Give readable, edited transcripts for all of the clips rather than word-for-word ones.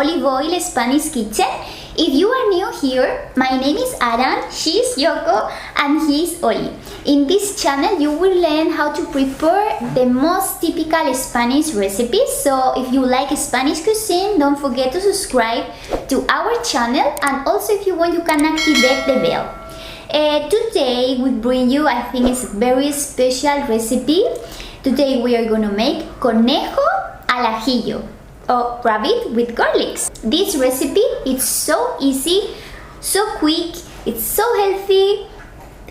Olive Oil Spanish Kitchen. If you are new here, my name is Aran, she's Yoko, and he's Oli. In this channel, you will learn how to prepare the most typical Spanish recipes. So if you like Spanish cuisine, don't forget to subscribe to our channel, and also if you want, you can activate the bell. Today we bring you, I think it's a very special recipe. Today we are gonna make conejo al ajillo, or rabbit with garlics. This recipe is so easy, so quick, it's so healthy,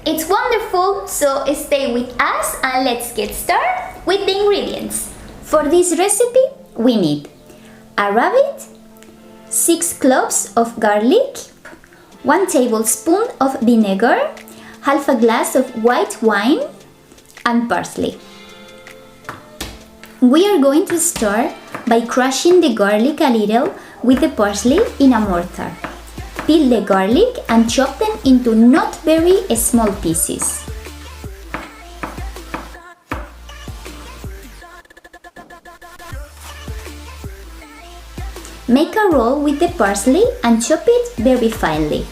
it's wonderful. So stay with us and let's get started with the ingredients. For this recipe we need a rabbit, 6 cloves of garlic, 1 tablespoon of vinegar, half a glass of white wine, and parsley. We are going to start by crushing the garlic a little with the parsley in a mortar. Peel the garlic and chop them into not very small pieces. Make a roll with the parsley and chop it very finely.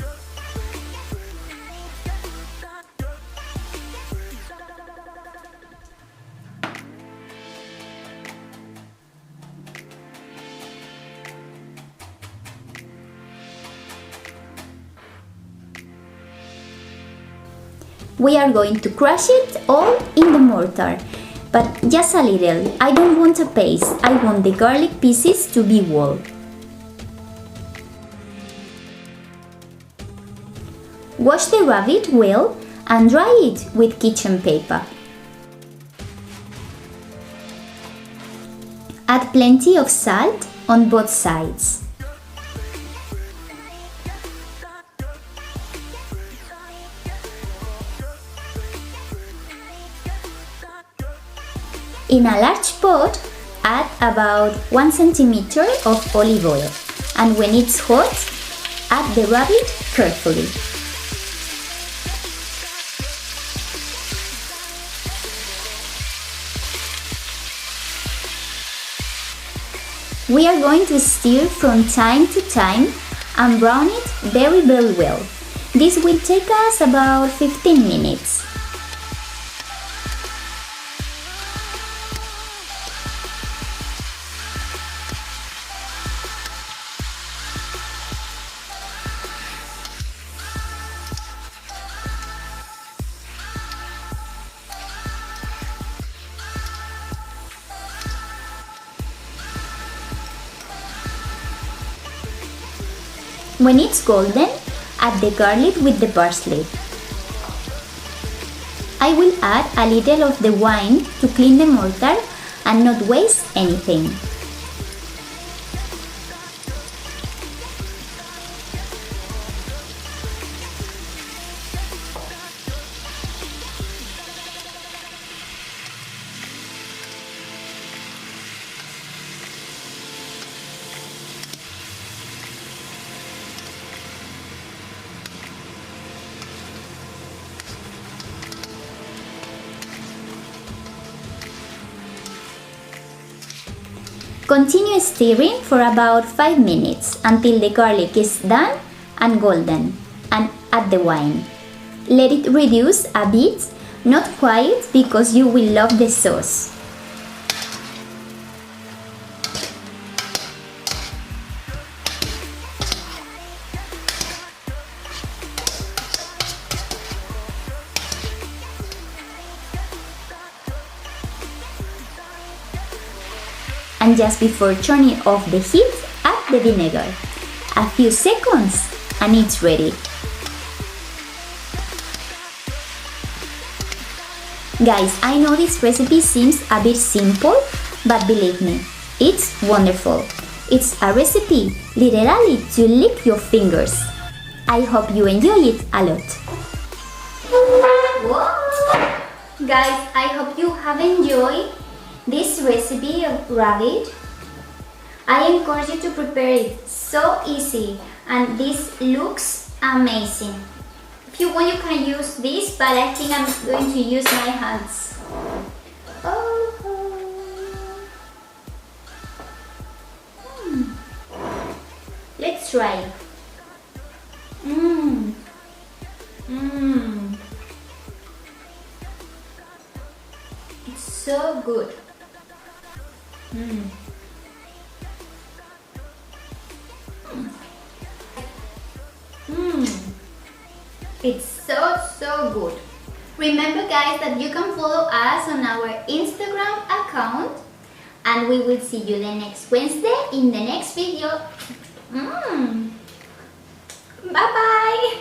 We are going to crush it all in the mortar, but just a little. I don't want a paste, I want the garlic pieces to be whole. Wash the rabbit well and dry it with kitchen paper. Add plenty of salt on both sides. In a large pot, add about 1 centimeter of olive oil, and when it's hot, add the rabbit carefully. We are going to stir from time to time and brown it very well. This will take us about 15 minutes. When it's golden, add the garlic with the parsley. I will add a little of the wine to clean the mortar and not waste anything. Continue stirring for about 5 minutes until the garlic is done and golden, and add the wine. Let it reduce a bit, not quite, because you will love the sauce. And just before turning off the heat, add the vinegar. A few seconds and it's ready. Guys, I know this recipe seems a bit simple, but believe me, it's wonderful. It's a recipe literally to lick your fingers. I hope you enjoy it a lot. Whoa! Guys, I hope you have enjoyed this recipe of rabbit. I encourage you to prepare it, so easy, and this looks amazing. If you want, you can use this, but I think I'm going to use my hands. let's try. Mmm. Mmm. It's so good. Mmm. Mmm. It's so good. Remember guys that you can follow us on our Instagram account, and we will see you the next Wednesday in the next video. Bye bye.